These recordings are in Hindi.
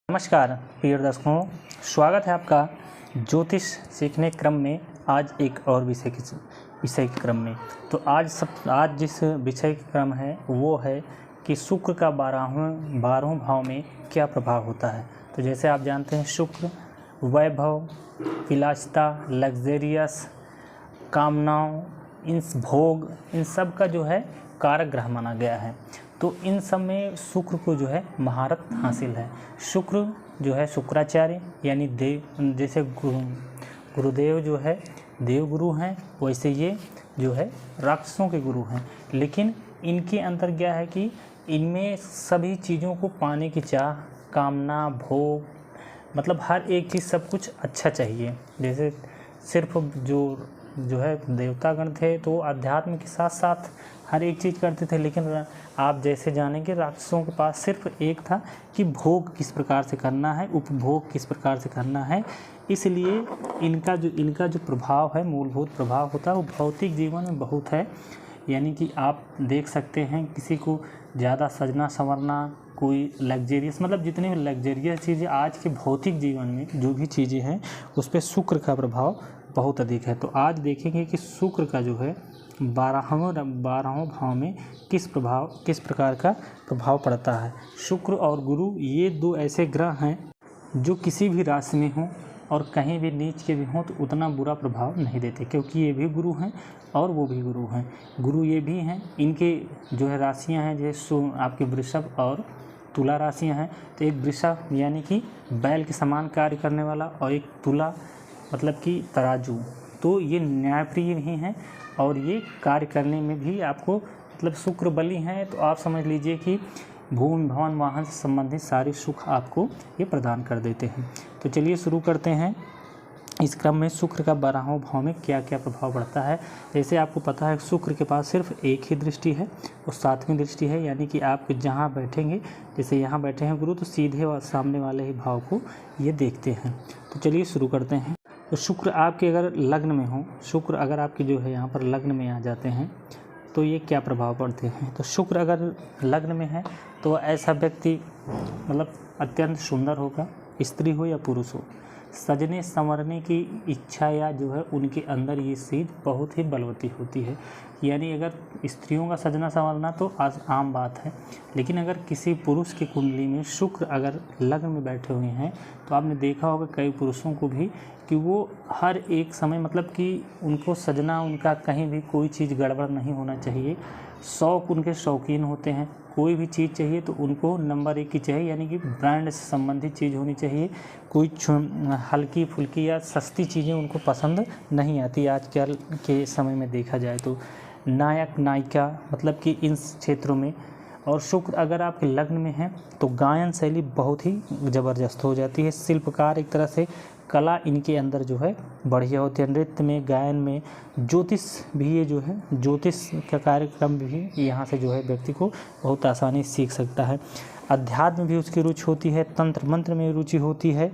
नमस्कार प्रिय दर्शकों, स्वागत है आपका ज्योतिष सीखने क्रम में। आज एक और विषय के क्रम में तो आज जिस विषय का क्रम है वो है कि शुक्र का 12वें भाव में क्या प्रभाव होता है। तो जैसे आप जानते हैं, शुक्र वैभव, विलासिता, लग्जेरियस, कामनाओं, इन भोग, इन सब का जो है कारक ग्रह माना गया है। तो इन सब में शुक्र को जो है महारत हासिल है। शुक्र जो है शुक्राचार्य यानी देव, जैसे गुरुदेव जो है देव गुरु हैं, वैसे ये जो है राक्षसों के गुरु हैं। लेकिन इनके अंतर क्या है कि इनमें सभी चीज़ों को पाने की चाह, कामना, भोग, मतलब हर एक चीज़ सब कुछ अच्छा चाहिए। जैसे सिर्फ जो है देवतागण थे तो अध्यात्म के साथ साथ हर एक चीज़ करते थे। लेकिन आप जैसे जानेंगे राक्षसों के पास सिर्फ एक था कि भोग किस प्रकार से करना है, उपभोग किस प्रकार से करना है। इसलिए इनका जो प्रभाव है, मूलभूत प्रभाव होता है, वो भौतिक जीवन में बहुत है। यानी कि आप देख सकते हैं किसी को ज़्यादा सजना संवरना, कोई लग्जेरियस, मतलब जितनी भी लग्जेरियस चीज़ें आज के भौतिक जीवन में जो भी चीज़ें हैं उस पर शुक्र का प्रभाव बहुत अधिक है। तो आज देखेंगे कि शुक्र का जो है 12वें भाव में किस प्रकार का प्रभाव पड़ता है। शुक्र और गुरु ये दो ऐसे ग्रह हैं जो किसी भी राशि में हों और कहीं भी नीच के भी हों तो उतना बुरा प्रभाव नहीं देते, क्योंकि ये भी गुरु हैं और वो भी गुरु हैं। गुरु ये भी हैं, इनके जो है राशियाँ हैं, जैसे आपके वृषभ और तुला राशियाँ हैं। तो एक वृषभ यानी कि बैल के समान कार्य करने वाला, और एक तुला मतलब कि तराजू। तो ये न्यायप्रिय भी हैं और ये कार्य करने में भी आपको मतलब शुक्र बली हैं। तो आप समझ लीजिए कि भूमि, भवन, वाहन से संबंधित सारे सुख आपको ये प्रदान कर देते हैं। तो चलिए शुरू करते हैं। इस क्रम में शुक्र का 12वें भाव में क्या क्या प्रभाव पड़ता है। जैसे आपको पता है शुक्र के पास सिर्फ एक ही दृष्टि है, वो 7वीं दृष्टि है। यानी कि आप जहाँ बैठेंगे, जैसे यहाँ बैठे हैं गुरु, तो सीधे और सामने वाले ही भाव को ये देखते हैं। तो चलिए शुरू करते हैं। तो शुक्र आपके अगर लग्न में हो, शुक्र अगर आपके जो है यहाँ पर लग्न में आ जाते हैं तो ये क्या प्रभाव पड़ते हैं। तो शुक्र अगर लग्न में है तो ऐसा व्यक्ति मतलब अत्यंत सुंदर होगा, स्त्री हो या पुरुष हो। सजने संवरने की इच्छा या जो है उनके अंदर ये चीज़ बहुत ही बलवती होती है। यानी अगर स्त्रियों का सजना संवरना तो आम बात है, लेकिन अगर किसी पुरुष की कुंडली में शुक्र अगर लग्न में बैठे हुए हैं तो आपने देखा होगा कई पुरुषों को भी कि वो हर एक समय मतलब कि उनको सजना, उनका कहीं भी कोई चीज़ गड़बड़ नहीं होना चाहिए। शौक उनके शौकीन होते हैं, कोई भी चीज़ चाहिए तो उनको नंबर 1 की चाहिए, यानी कि ब्रांड से संबंधित चीज़ होनी चाहिए। कोई हल्की फुल्की या सस्ती चीज़ें उनको पसंद नहीं आती। आजकल के समय में देखा जाए तो नायक नायिका मतलब कि इन क्षेत्रों में, और शुक्र अगर आपके लग्न में है तो गायन शैली बहुत ही ज़बरदस्त हो जाती है। शिल्पकार एक तरह से कला इनके अंदर जो है बढ़िया होती है। नृत्य में, गायन में, ज्योतिष भी, ये जो है ज्योतिष का कार्यक्रम भी यहाँ से जो है व्यक्ति को बहुत आसानी से सीख सकता है। अध्यात्म भी उसकी रुचि होती है, तंत्र मंत्र में रुचि होती है,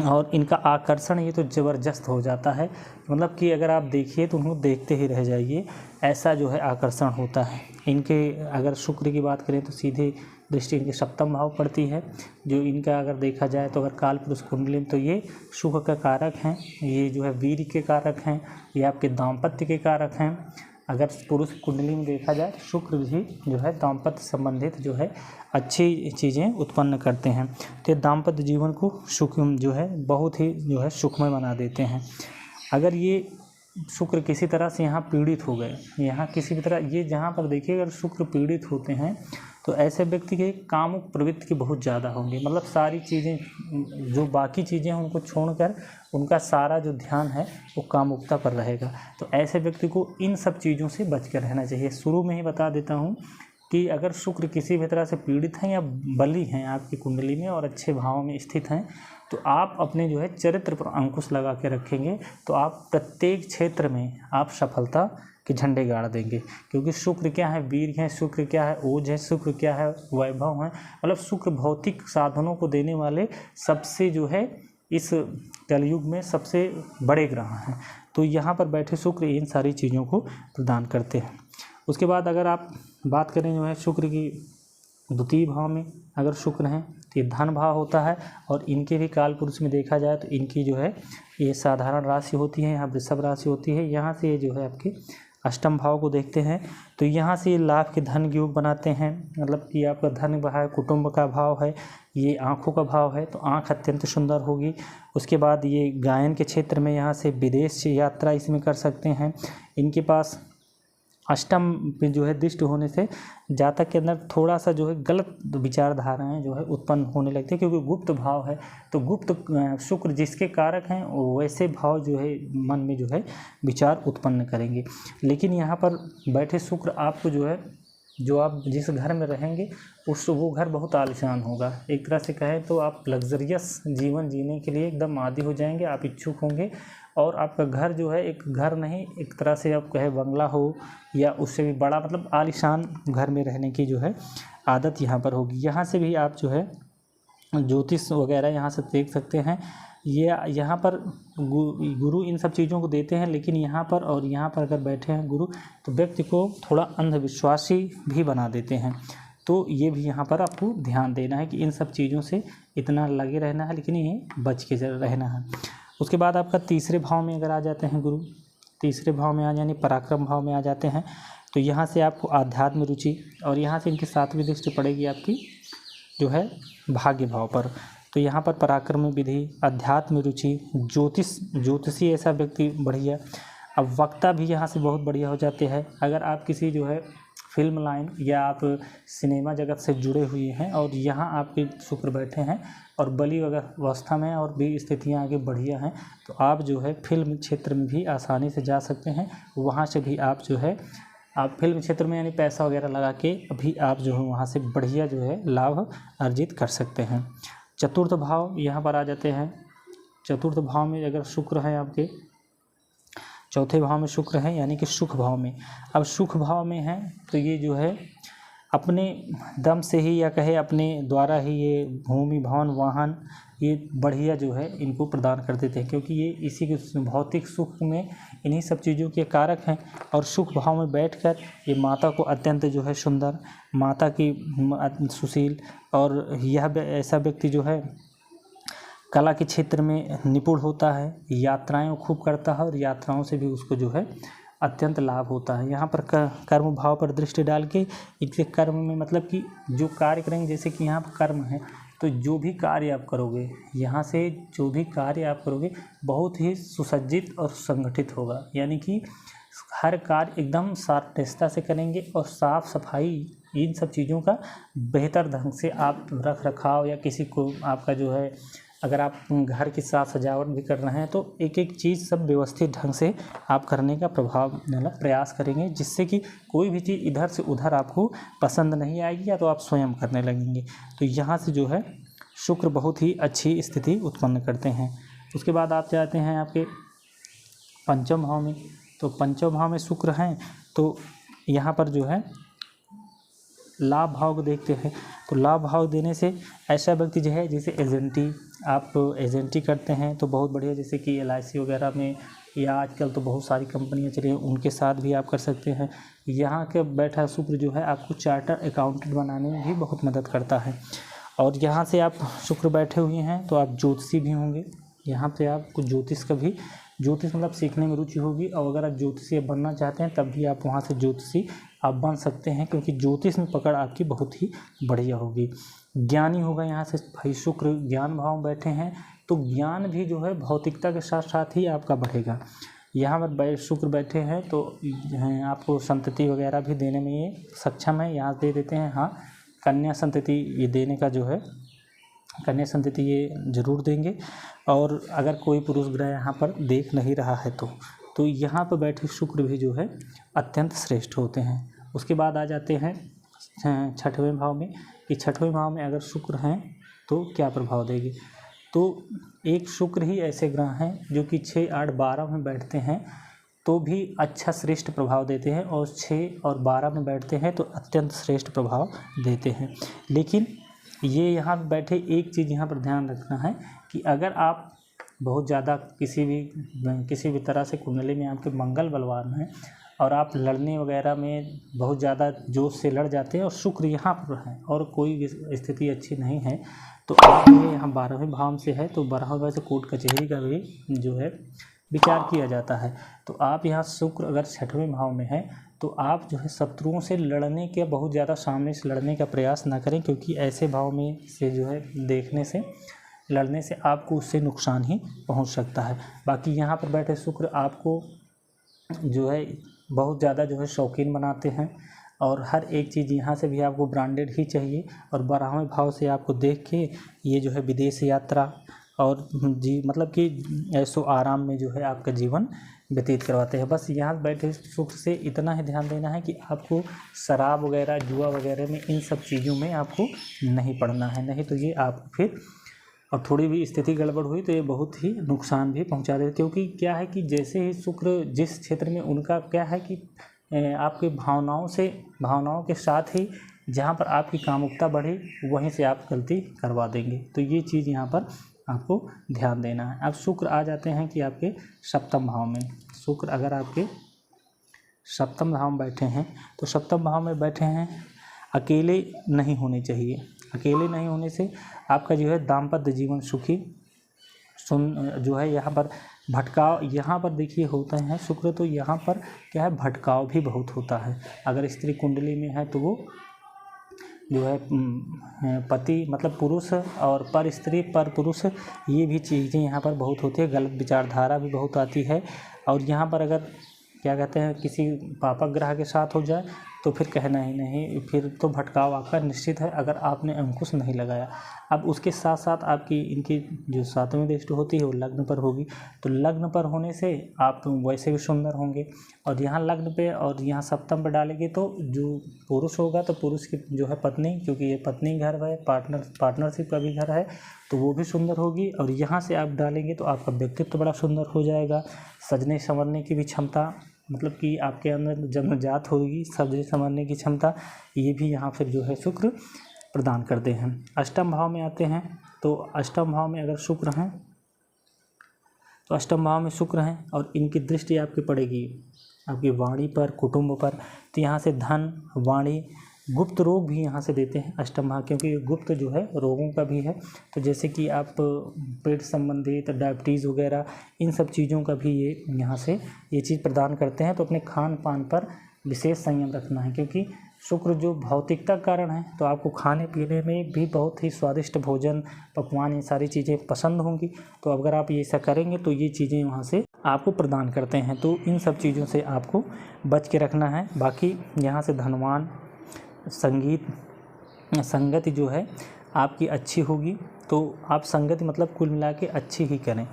और इनका आकर्षण ये तो ज़बरदस्त हो जाता है। मतलब कि अगर आप देखिए तो उनको देखते ही रह जाइए, ऐसा जो है आकर्षण होता है। इनके अगर शुक्र की बात करें तो सीधे दृष्टि इनके 7वां भाव पड़ती है। जो इनका अगर देखा जाए तो अगर काल पुरुष कुंडली में तो ये सुख का कारक हैं, ये जो है वीर के कारक हैं, ये आपके दाम्पत्य के कारक हैं। अगर पुरुष कुंडली में देखा जाए तो शुक्र भी जो है दाम्पत्य संबंधित जो है अच्छी चीज़ें उत्पन्न करते हैं। तो दाम्पत्य जीवन को सुख जो है बहुत ही जो है सुखमय बना देते हैं। अगर ये शुक्र किसी तरह से यहाँ पीड़ित हो गए, यहाँ किसी भी तरह ये जहाँ पर देखिए अगर शुक्र पीड़ित होते हैं तो ऐसे व्यक्ति के कामुक प्रवृत्ति की बहुत ज़्यादा होंगी। मतलब सारी चीज़ें जो बाकी चीज़ें हैं उनको छोड़कर उनका सारा जो ध्यान है वो कामुकता पर रहेगा। तो ऐसे व्यक्ति को इन सब चीज़ों से बच कर रहना चाहिए। शुरू में ही बता देता हूँ कि अगर शुक्र किसी भी तरह से पीड़ित हैं या बली हैं आपकी कुंडली में और अच्छे भाव में स्थित हैं तो आप अपने जो है चरित्र पर अंकुश लगा के रखेंगे तो आप प्रत्येक क्षेत्र में आप सफलता के झंडे गाड़ देंगे। क्योंकि शुक्र क्या है, वीर है, शुक्र क्या है, ओज है, शुक्र क्या है, वैभव है। मतलब शुक्र भौतिक साधनों को देने वाले सबसे जो है इस कलयुग में सबसे बड़े ग्रह हैं। तो यहाँ पर बैठे शुक्र इन सारी चीज़ों को प्रदान करते हैं। उसके बाद अगर आप बात करें जो है शुक्र की 2 भाव में अगर शुक्र हैं तो ये धन भाव होता है, और इनके भी काल पुरुष में देखा जाए तो इनकी जो है ये साधारण राशि होती है, यहाँ वृषभ राशि होती है। यहाँ से ये जो है आपके अष्टम भाव को देखते हैं तो यहाँ से ये लाभ के धन योग बनाते हैं, मतलब कि आपका धन भाव है, कुटुंब का भाव है, ये आँखों का भाव है तो आँख अत्यंत सुंदर होगी। उसके बाद ये गायन के क्षेत्र में यहाँ से विदेश यात्रा इसमें कर सकते हैं। इनके पास अष्टम पे जो है दृष्टि होने से जातक के अंदर थोड़ा सा जो है गलत विचारधाराएं जो है उत्पन्न होने लगती है, क्योंकि गुप्त भाव है तो गुप्त शुक्र जिसके कारक हैं वैसे भाव जो है मन में जो है विचार उत्पन्न करेंगे। लेकिन यहाँ पर बैठे शुक्र आपको जो है, जो आप जिस घर में रहेंगे वो घर बहुत आलीशान होगा। एक तरह से कहें तो आप लग्जरियस जीवन जीने के लिए एकदम आदी हो जाएंगे, आप इच्छुक होंगे। और आपका घर जो है एक घर नहीं, एक तरह से आप कहे बंगला हो या उससे भी बड़ा, मतलब आलीशान घर में रहने की जो है आदत यहाँ पर होगी। यहाँ से भी आप जो है ज्योतिष वगैरह यहाँ से देख सकते हैं। ये यहाँ पर गुरु इन सब चीज़ों को देते हैं, लेकिन यहाँ पर और यहाँ पर अगर बैठे हैं गुरु तो व्यक्ति को थोड़ा अंधविश्वासी भी बना देते हैं। तो ये भी यहाँ पर आपको ध्यान देना है कि इन सब चीज़ों से इतना लगे रहना है, लेकिन ये बच के रहना है। उसके बाद आपका तीसरे भाव में अगर आ जाते हैं गुरु, तीसरे भाव में आ यानी पराक्रम भाव में आ जाते हैं तो यहाँ से आपको आध्यात्म रुचि, और यहाँ से इनकी सातवीं दृष्टि पड़ेगी आपकी जो है भाग्य भाव पर। तो यहाँ पर पराक्रम विधि, अध्यात्म रुचि, ज्योतिषी ऐसा व्यक्ति बढ़िया। अब वक्ता भी यहाँ से बहुत बढ़िया हो जाते हैं। अगर आप किसी जो है फिल्म लाइन या आप सिनेमा जगत से जुड़े हुए हैं और यहाँ आपके शुक्र बैठे हैं और बली अवस्था में और भी स्थितियाँ आगे बढ़िया हैं तो आप जो है फिल्म क्षेत्र में भी आसानी से जा सकते हैं। वहाँ से भी आप जो है आप फिल्म क्षेत्र में यानी पैसा वगैरह लगा के अभी आप जो है वहाँ से बढ़िया जो है लाभ अर्जित कर सकते हैं। चतुर्थ भाव यहाँ पर आ जाते हैं। चतुर्थ भाव में अगर शुक्र है आपके, चौथे भाव में शुक्र है यानी कि सुख भाव में। अब सुख भाव में है तो ये जो है अपने दम से ही या कहे अपने द्वारा ही ये भूमि भवन वाहन ये बढ़िया जो है इनको प्रदान कर देते हैं, क्योंकि ये इसी के भौतिक सुख में इन्हीं सब चीज़ों के कारक हैं। और सुख भाव में बैठकर ये माता को अत्यंत जो है सुंदर, माता की सुशील, और यह ऐसा व्यक्ति जो है कला के क्षेत्र में निपुण होता है, यात्राएं खूब करता है और यात्राओं से भी उसको जो है अत्यंत लाभ होता है। यहाँ पर कर्म भाव पर दृष्टि डाल के इसके कर्म में मतलब कि जो कार्य करेंगे, जैसे कि यहाँ पर कर्म है तो जो भी कार्य आप करोगे यहाँ से जो भी कार्य आप करोगे बहुत ही सुसज्जित और संगठित होगा, यानी कि हर कार्य एकदम सार्थकता से करेंगे और साफ सफाई इन सब चीज़ों का बेहतर ढंग से आप रख रखाव या किसी को आपका जो है अगर आप घर की साज सजावट भी कर रहे हैं तो एक एक चीज़ सब व्यवस्थित ढंग से आप करने का प्रयास करेंगे, जिससे कि कोई भी चीज़ इधर से उधर आपको पसंद नहीं आएगी या तो आप स्वयं करने लगेंगे। तो यहाँ से जो है शुक्र बहुत ही अच्छी स्थिति उत्पन्न करते हैं। उसके बाद आप जाते हैं आपके पंचम भाव में। तो पंचम भाव में शुक्र हैं तो यहाँ पर जो है लाभ भाव को देखते हैं। तो लाभ भाव देने से ऐसा व्यक्ति जो है जैसे आप एजेंटी करते हैं तो बहुत बढ़िया, जैसे कि LIC वगैरह में या आजकल तो बहुत सारी कंपनियां चली हैं उनके साथ भी आप कर सकते हैं। यहाँ के बैठा शुक्र जो है आपको चार्टर अकाउंटेंट बनाने में भी बहुत मदद करता है। और यहाँ से आप शुक्र बैठे हुए हैं तो आप ज्योतिषी भी होंगे। यहाँ पे आपको ज्योतिष मतलब सीखने में रुचि होगी, और अगर आप ज्योतिषी बनना चाहते हैं तब भी आप वहाँ से ज्योतिषी आप बन सकते हैं, क्योंकि ज्योतिष में पकड़ आपकी बहुत ही बढ़िया होगी। ज्ञानी होगा, यहाँ से भाई शुक्र ज्ञान भाव में बैठे हैं तो ज्ञान भी जो है भौतिकता के साथ साथ ही आपका बढ़ेगा। यहाँ पर शुक्र बैठे हैं तो आपको संतति वगैरह भी देने में ये सक्षम है, यहाँ दे देते हैं। हाँ, कन्या संतति ये देने का जो है कन्या संतति ये जरूर देंगे। और अगर कोई पुरुष ग्रह यहाँ पर देख नहीं रहा है तो यहाँ पर बैठे शुक्र भी जो है अत्यंत श्रेष्ठ होते हैं। उसके बाद आ जाते हैं छठवें भाव में कि छठवें भाव में अगर शुक्र हैं तो क्या प्रभाव देगी। तो एक शुक्र ही ऐसे ग्रह हैं जो कि 6, 8, 12 में बैठते हैं तो भी अच्छा श्रेष्ठ प्रभाव देते हैं, और 6 और 12 में बैठते हैं तो अत्यंत श्रेष्ठ प्रभाव देते हैं। लेकिन ये यहाँ बैठे एक चीज़ यहाँ पर ध्यान रखना है कि अगर आप बहुत ज़्यादा किसी भी तरह से कुंडली में आपके मंगल बलवान हैं और आप लड़ने वगैरह में बहुत ज़्यादा जोश से लड़ जाते हैं और शुक्र यहाँ पर है और कोई भी स्थिति अच्छी नहीं है, तो आप ये यहाँ 12वें भाव से है, तो 12वें भाव से कोर्ट कचहरी का भी जो है विचार किया जाता है। तो आप यहाँ शुक्र अगर 6वें भाव में है तो आप जो है शत्रुओं से लड़ने के बहुत ज़्यादा सामने से लड़ने का प्रयास ना करें, क्योंकि ऐसे भाव में से जो है देखने से लड़ने से आपको उससे नुकसान ही पहुंच सकता है। बाकी यहाँ पर बैठे शुक्र आपको जो है बहुत ज़्यादा जो है शौकीन बनाते हैं और हर एक चीज़ यहाँ से भी आपको ब्रांडेड ही चाहिए। और 12वें भाव से आपको देख के ये जो है विदेश यात्रा और जी मतलब कि ऐशो आराम में जो है आपका जीवन व्यतीत करवाते हैं। बस यहाँ बैठे शुक्र से इतना ही ध्यान देना है कि आपको शराब वगैरह जुआ वगैरह में इन सब चीज़ों में आपको नहीं पड़ना है, नहीं तो ये आपको फिर और थोड़ी भी स्थिति गड़बड़ हुई तो ये बहुत ही नुकसान भी पहुंचा देते। क्योंकि क्या है कि जैसे ही शुक्र जिस क्षेत्र में उनका क्या है कि आपके भावनाओं के साथ ही जहाँ पर आपकी कामुकता बढ़े वहीं से आप गलती करवा देंगे। तो ये चीज़ यहाँ पर आपको ध्यान देना है। अब शुक्र आ जाते हैं कि आपके 7वें भाव में। शुक्र अगर आपके 7वें भाव में बैठे हैं तो 7वें भाव में बैठे हैं, अकेले नहीं होने चाहिए। अकेले नहीं होने से आपका जो है दाम्पत्य जीवन सुखी जो है यहाँ पर भटकाव यहाँ पर देखिए होते हैं शुक्र, तो यहाँ पर क्या है भटकाव भी बहुत होता है। अगर स्त्री कुंडली में है तो वो जो है पति मतलब पुरुष और पर स्त्री पर पुरुष ये भी चीज़ें यहाँ पर बहुत होती है। गलत विचारधारा भी बहुत आती है। और यहाँ पर अगर क्या कहते हैं किसी पापक ग्रह के साथ हो जाए तो फिर कहना ही नहीं, फिर तो भटकाव आपका निश्चित है अगर आपने अंकुश नहीं लगाया। अब उसके साथ साथ आपकी इनकी जो 7वीं दृष्टि होती है वो लग्न पर होगी, तो लग्न पर होने से आप वैसे भी सुंदर होंगे। और यहाँ लग्न पे और यहाँ सप्तम पर डालेंगे तो जो पुरुष होगा तो पुरुष की जो है पत्नी, क्योंकि ये पत्नी घर है, पार्टनरशिप का भी घर है, तो वो भी सुंदर होगी। और यहाँ से आप डालेंगे तो आपका व्यक्तित्व बड़ा सुंदर हो जाएगा। सजने संवरने की भी क्षमता मतलब कि आपके अंदर जन्मजात होगी सजने संवरने की क्षमता, ये भी यहाँ फिर जो है शुक्र प्रदान करते हैं। 8वें भाव में आते हैं तो 8वें भाव में अगर शुक्र हैं तो 8वें भाव में शुक्र हैं और इनकी दृष्टि आपकी पड़ेगी आपकी वाणी पर, कुटुंब पर, तो यहाँ से धन, वाणी, गुप्त रोग भी यहाँ से देते हैं 8वें भाव, क्योंकि गुप्त जो है रोगों का भी है। तो जैसे कि आप पेट संबंधित डायबिटीज़ वगैरह इन सब चीज़ों का भी ये यहाँ से ये चीज़ प्रदान करते हैं। तो अपने खान पान पर विशेष संयम रखना है, क्योंकि शुक्र जो भौतिकता कारण है तो आपको खाने पीने में भी बहुत ही स्वादिष्ट भोजन पकवान ये सारी चीज़ें पसंद होंगी। तो अगर आप ये ऐसा करेंगे तो ये चीज़ें वहाँ से आपको प्रदान करते हैं। तो इन सब चीज़ों से आपको बच के रखना है। बाकी यहाँ से धनवान, संगति जो है आपकी अच्छी होगी, तो आप संगति मतलब कुल मिला के अच्छी ही करें।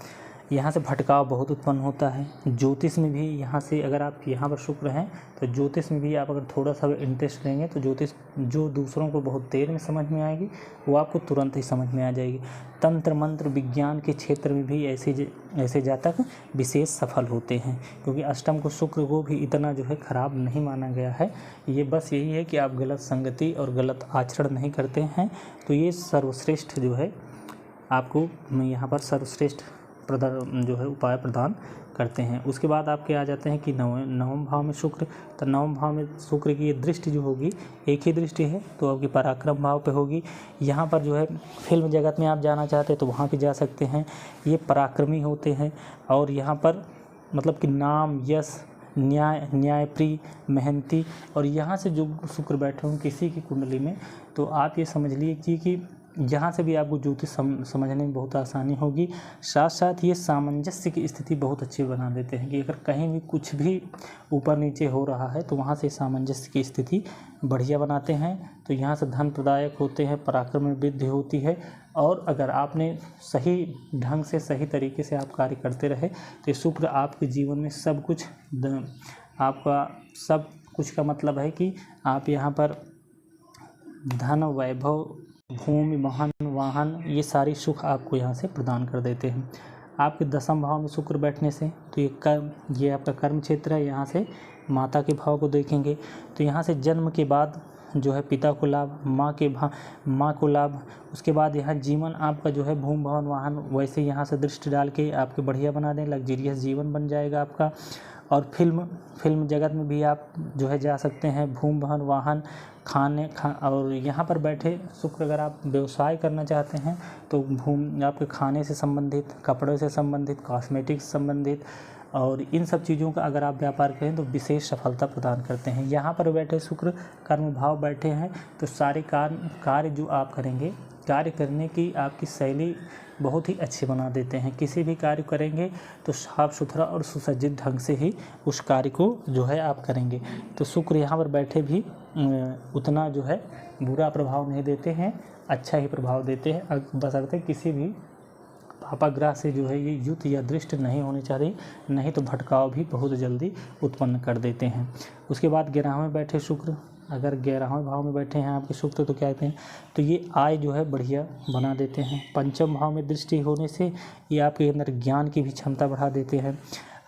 यहाँ से भटकाव बहुत उत्पन्न होता है। ज्योतिष में भी यहाँ से अगर आप यहाँ पर शुक्र हैं तो ज्योतिष में भी आप अगर थोड़ा सा इंटरेस्ट लेंगे तो ज्योतिष जो दूसरों को बहुत देर में समझ में आएगी वो आपको तुरंत ही समझ में आ जाएगी। तंत्र मंत्र विज्ञान के क्षेत्र में भी ऐसे जातक विशेष सफल होते हैं, क्योंकि अष्टम को शुक्र को भी इतना जो है ख़राब नहीं माना गया है। ये बस यही है कि आप गलत संगति और गलत आचरण नहीं करते हैं, तो ये सर्वश्रेष्ठ जो है आपको यहाँ पर सर्वश्रेष्ठ जो है उपाय प्रदान करते हैं। उसके बाद आपके आ जाते हैं कि 9वें भाव में शुक्र, तो 9वें भाव में शुक्र की ये दृष्टि जो होगी एक ही दृष्टि है तो आपकी पराक्रम भाव पे होगी। यहाँ पर जो है फिल्म जगत में आप जाना चाहते हैं तो वहाँ भी जा सकते हैं। ये पराक्रमी होते हैं और यहाँ पर मतलब कि नाम, यश, न्यायप्रिय, मेहनती, और यहाँ से जो शुक्र बैठे हों किसी की कुंडली में तो आप ये समझ लीजिए कि यहाँ से भी आपको ज्योतिष समझने में बहुत आसानी होगी। साथ साथ ये सामंजस्य की स्थिति बहुत अच्छी बना देते हैं कि अगर कहीं भी कुछ भी ऊपर नीचे हो रहा है तो वहाँ से सामंजस्य की स्थिति बढ़िया बनाते हैं। तो यहाँ से धन प्रदायक होते हैं, पराक्रम में वृद्धि होती है। और अगर आपने सही ढंग से सही तरीके से आप कार्य करते रहे तो शुक्र आपके जीवन में सब कुछ आपका सब कुछ का मतलब है कि आप यहाँ पर धन, वैभव, भूमि, वाहन ये सारी सुख आपको यहाँ से प्रदान कर देते हैं। आपके 10वें भाव में शुक्र बैठने से तो ये आपका कर्म क्षेत्र है। यहाँ से माता के भाव को देखेंगे तो यहाँ से जन्म के बाद जो है पिता को लाभ, माँ को लाभ। उसके बाद यहाँ जीवन आपका जो है भूमि, भवन, वाहन वैसे यहाँ से दृष्टि डाल के आपके बढ़िया बना दें, लग्जरियस जीवन बन जाएगा आपका। और फिल्म जगत में भी आप जो है जा सकते हैं। भूम भवन वाहन और यहाँ पर बैठे शुक्र अगर आप व्यवसाय करना चाहते हैं तो आपके खाने से संबंधित, कपड़ों से संबंधित, कॉस्मेटिक्स से संबंधित और इन सब चीज़ों का अगर आप व्यापार करें तो विशेष सफलता प्रदान करते हैं। यहाँ पर बैठे शुक्र कर्म भाव बैठे हैं तो सारे कार्य जो आप करेंगे, कार्य करने की आपकी शैली बहुत ही अच्छी बना देते हैं। किसी भी कार्य करेंगे तो साफ सुथरा और सुसज्जित ढंग से ही उस कार्य को जो है आप करेंगे। तो शुक्र यहाँ पर बैठे भी उतना जो है बुरा प्रभाव नहीं देते हैं, अच्छा ही प्रभाव देते हैं। बशर्ते किसी भी पापाग्रह से जो है ये युत या दृष्ट नहीं होनी चाहिए, नहीं तो भटकाव भी बहुत जल्दी उत्पन्न कर देते हैं। उसके बाद 11वें में बैठे शुक्र, अगर 11वें भाव में बैठे हैं आपके शुक्र तो क्या कहते हैं, तो ये आय जो है बढ़िया बना देते हैं। 5वें भाव में दृष्टि होने से ये आपके अंदर ज्ञान की भी क्षमता बढ़ा देते हैं।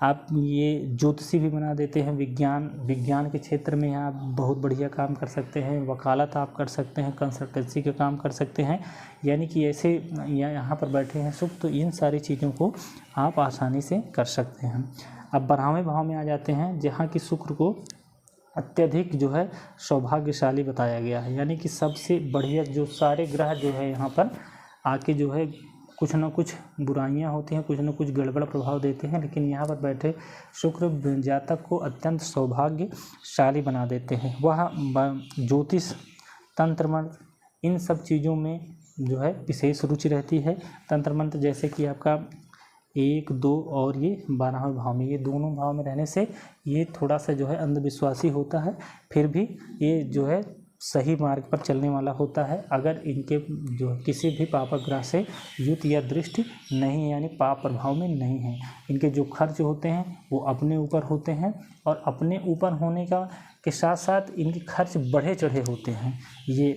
आप ये ज्योतिषी भी बना देते हैं। विज्ञान के क्षेत्र में आप बहुत बढ़िया काम कर सकते हैं। वकालत आप कर सकते हैं, कंसल्टेंसी का काम कर सकते हैं। यानी कि ऐसे यहाँ पर बैठे हैं शुक्र तो इन सारी चीज़ों को आप आसानी से कर सकते हैं। अब 12वें भाव में आ जाते हैं जहाँ की शुक्र को अत्यधिक जो है सौभाग्यशाली बताया गया है। यानी कि सबसे बढ़िया जो सारे ग्रह जो है यहाँ पर आके जो है कुछ न कुछ बुराइयां होती हैं, कुछ न कुछ गड़बड़ प्रभाव देते हैं, लेकिन यहाँ पर बैठे शुक्र जातक को अत्यंत सौभाग्यशाली बना देते हैं। वह ज्योतिष, तंत्र मंत्र इन सब चीज़ों में जो है विशेष रुचि रहती है। तंत्र मंत्र जैसे कि आपका 1, 2 और ये 12वें भाव में, ये दोनों भाव में रहने से ये थोड़ा सा जो है अंधविश्वासी होता है, फिर भी ये जो है सही मार्ग पर चलने वाला होता है अगर इनके जो किसी भी पापग्रह से युत या दृष्टि नहीं, यानी पाप प्रभाव में नहीं है। इनके जो खर्च होते हैं वो अपने ऊपर होते हैं और अपने ऊपर होने के साथ साथ इनके खर्च बढ़े चढ़े होते हैं। ये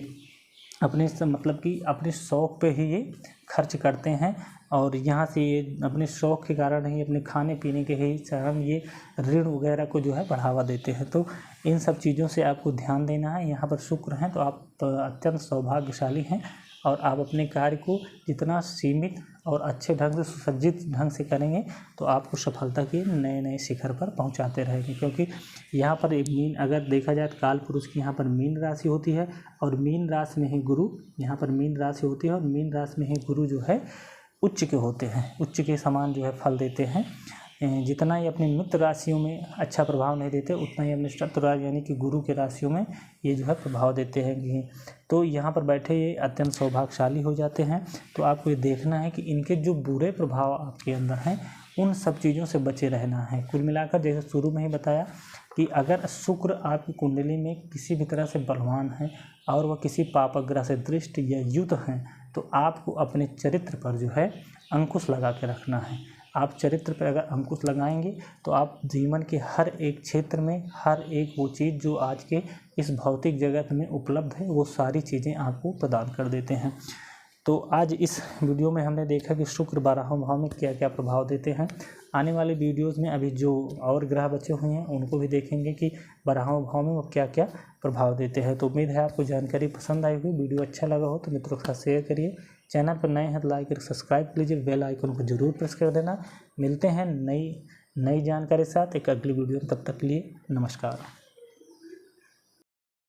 अपने मतलब कि अपने शौक़ पे ही ये खर्च करते हैं और यहाँ से ये अपने शौक़ के कारण ही, अपने खाने पीने के ही कारण ये ऋण वगैरह को जो है बढ़ावा देते हैं। तो इन सब चीज़ों से आपको ध्यान देना है। यहाँ पर शुक्र हैं तो आप अत्यंत सौभाग्यशाली हैं और आप अपने कार्य को जितना सीमित और अच्छे ढंग से, सुसज्जित ढंग से करेंगे तो आपको सफलता के नए नए शिखर पर पहुंचाते रहेंगे। क्योंकि यहाँ पर मीन, अगर देखा जाए तो काल पुरुष की यहाँ पर मीन राशि होती है और मीन राशि में ही गुरु, यहाँ पर मीन राशि होती है और मीन राशि में ही गुरु जो है उच्च के होते हैं, उच्च के समान जो है फल देते हैं। जितना ही अपने मित्र राशियों में अच्छा प्रभाव नहीं देते उतना ही अपने शत्रु यानी कि गुरु के राशियों में ये जो है प्रभाव देते हैं। तो यहाँ पर बैठे ये अत्यंत सौभाग्यशाली हो जाते हैं। तो आपको ये देखना है कि इनके जो बुरे प्रभाव आपके अंदर हैं उन सब चीज़ों से बचे रहना है। कुल मिलाकर जैसे शुरू में ही बताया कि अगर शुक्र आपकी कुंडली में किसी भी तरह से बलवान है और वह किसी पापग्रह से दृष्ट या युत हैं तो आपको अपने चरित्र पर जो है अंकुश लगा के रखना है। आप चरित्र पर अगर अंकुश लगाएंगे तो आप जीवन के हर एक क्षेत्र में हर एक वो चीज़ जो आज के इस भौतिक जगत में उपलब्ध है वो सारी चीज़ें आपको प्रदान कर देते हैं। तो आज इस वीडियो में हमने देखा कि शुक्र 12वें भाव में क्या क्या प्रभाव देते हैं। आने वाले वीडियोज़ में अभी जो और ग्रह बचे हुए हैं उनको भी देखेंगे कि 12वें भाव में वो क्या क्या प्रभाव देते हैं। तो उम्मीद है आपको जानकारी पसंद आई होगी। वीडियो अच्छा लगा हो तो मित्रों के साथ शेयर करिए। चैनल पर नए हैं तो लाइक और सब्सक्राइब कर लीजिए, बेल आइकन को जरूर प्रेस कर देना। मिलते हैं नई जानकारी के साथ एक अगली वीडियो में, तब तक के लिए नमस्कार।